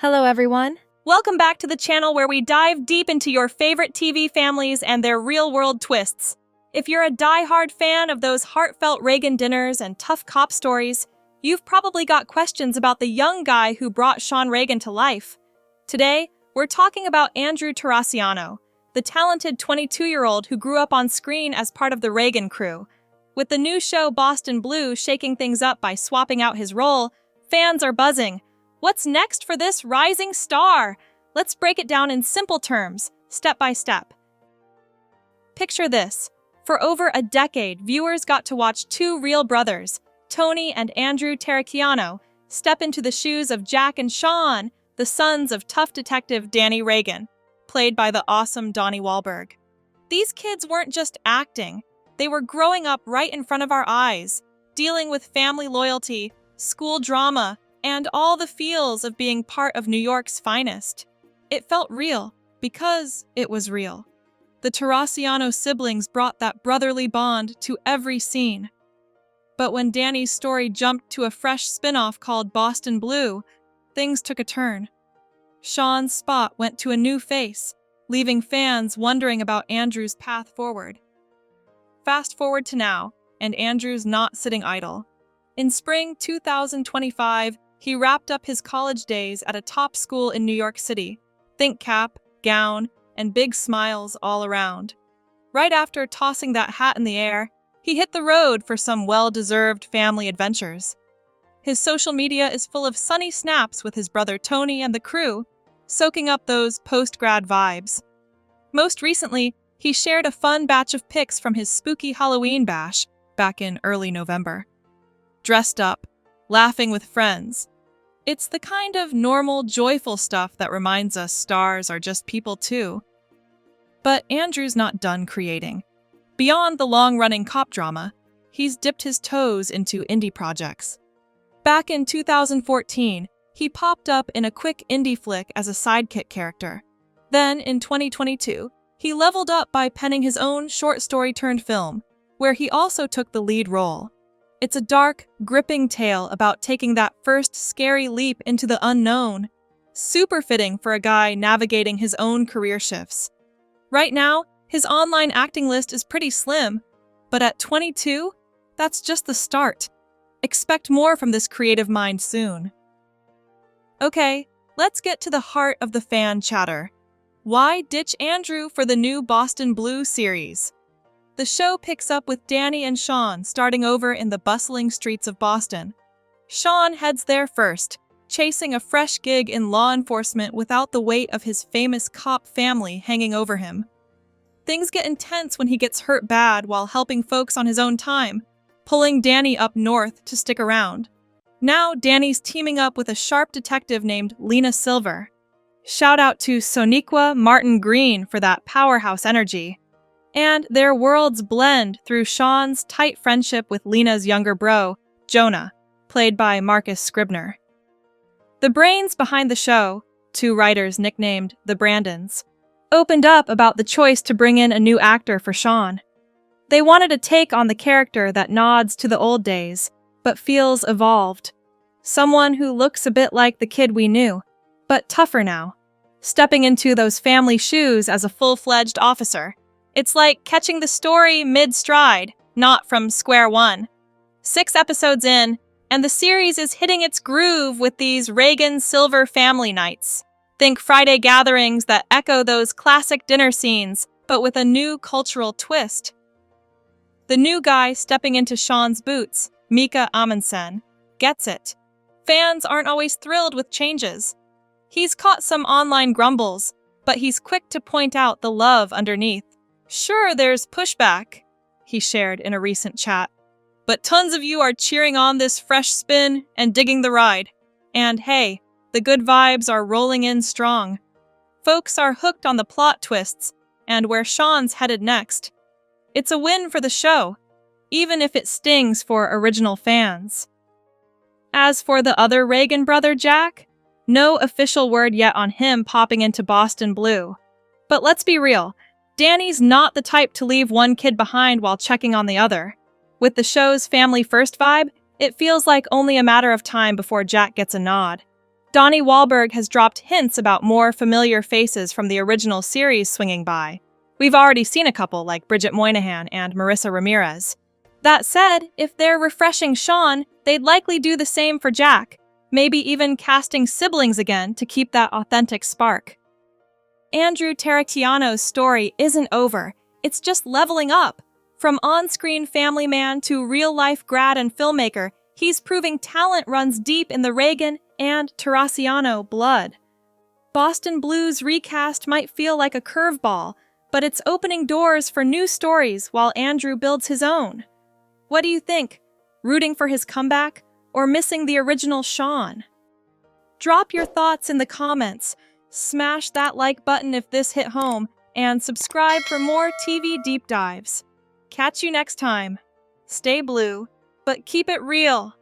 Hello, everyone. Welcome back to the channel where we dive deep into your favorite TV families and their real-world twists. If you're a die-hard fan of those heartfelt Reagan dinners and tough cop stories, you've probably got questions about the young guy who brought Sean Reagan to life. Today, we're talking about Andrew Terraciano, the talented 22-year-old who grew up on screen as part of the Reagan crew. With the new show Boston Blue shaking things up by swapping out his role, fans are buzzing. What's next for this rising star? Let's break it down in simple terms, step by step. Picture this. For over a decade, viewers got to watch two real brothers, Tony and Andrew Terraciano, step into the shoes of Jack and Sean, the sons of tough detective Danny Reagan, played by the awesome Donnie Wahlberg. These kids weren't just acting, they were growing up right in front of our eyes, dealing with family loyalty, school drama, and all the feels of being part of New York's finest. It felt real, because it was real. The Terraciano siblings brought that brotherly bond to every scene. But when Danny's story jumped to a fresh spin-off called Boston Blue, things took a turn. Sean's spot went to a new face, leaving fans wondering about Andrew's path forward. Fast forward to now, and Andrew's not sitting idle. In spring 2025, he wrapped up his college days at a top school in New York City. Think cap, gown, and big smiles all around. Right after tossing that hat in the air, he hit the road for some well-deserved family adventures. His social media is full of sunny snaps with his brother Tony and the crew, soaking up those post-grad vibes. Most recently, he shared a fun batch of pics from his spooky Halloween bash back in early November. Dressed up, laughing with friends. It's the kind of normal, joyful stuff that reminds us stars are just people too. But Andrew's not done creating. Beyond the long-running cop drama, he's dipped his toes into indie projects. Back in 2014, he popped up in a quick indie flick as a sidekick character. Then, in 2022, he leveled up by penning his own short story-turned-film, where he also took the lead role. It's a dark, gripping tale about taking that first scary leap into the unknown. Super fitting for a guy navigating his own career shifts. Right now, his online acting list is pretty slim, but at 22, that's just the start. Expect more from this creative mind soon. Okay, let's get to the heart of the fan chatter. Why ditch Andrew for the new Boston Blue series? The show picks up with Danny and Sean starting over in the bustling streets of Boston. Sean heads there first, chasing a fresh gig in law enforcement without the weight of his famous cop family hanging over him. Things get intense when he gets hurt bad while helping folks on his own time, pulling Danny up north to stick around. Now Danny's teaming up with a sharp detective named Lena Silver. Shout out to Soniqua Martin Green for that powerhouse energy. And their worlds blend through Sean's tight friendship with Lena's younger bro, Jonah, played by Marcus Scribner. The brains behind the show, two writers nicknamed the Brandons, opened up about the choice to bring in a new actor for Sean. They wanted a take on the character that nods to the old days, but feels evolved. Someone who looks a bit like the kid we knew, but tougher now, stepping into those family shoes as a full-fledged officer. It's like catching the story mid-stride, not from square one. 6 episodes in, and the series is hitting its groove with these Reagan Silver family nights. Think Friday gatherings that echo those classic dinner scenes, but with a new cultural twist. The new guy stepping into Sean's boots, Mika Amundsen, gets it. Fans aren't always thrilled with changes. He's caught some online grumbles, but he's quick to point out the love underneath. Sure, there's pushback, he shared in a recent chat, but tons of you are cheering on this fresh spin and digging the ride. And hey, the good vibes are rolling in strong. Folks are hooked on the plot twists and where Sean's headed next. It's a win for the show, even if it stings for original fans. As for the other Reagan brother, Jack, no official word yet on him popping into Boston Blue. But let's be real, Danny's not the type to leave one kid behind while checking on the other. With the show's family-first vibe, it feels like only a matter of time before Jack gets a nod. Donnie Wahlberg has dropped hints about more familiar faces from the original series swinging by. We've already seen a couple like Bridget Moynihan and Marissa Ramirez. That said, if they're refreshing Sean, they'd likely do the same for Jack, maybe even casting siblings again to keep that authentic spark. Andrew Terraciano's story isn't over, it's just leveling up. From on-screen family man to real-life grad and filmmaker, he's proving talent runs deep in the Reagan and Terraciano blood. Boston Blues recast might feel like a curveball, but it's opening doors for new stories while Andrew builds his own. What do you think? Rooting for his comeback or missing the original Sean? Drop your thoughts in the comments, smash that like button if this hit home, and subscribe for more TV deep dives. Catch you next time. Stay blue, but keep it real.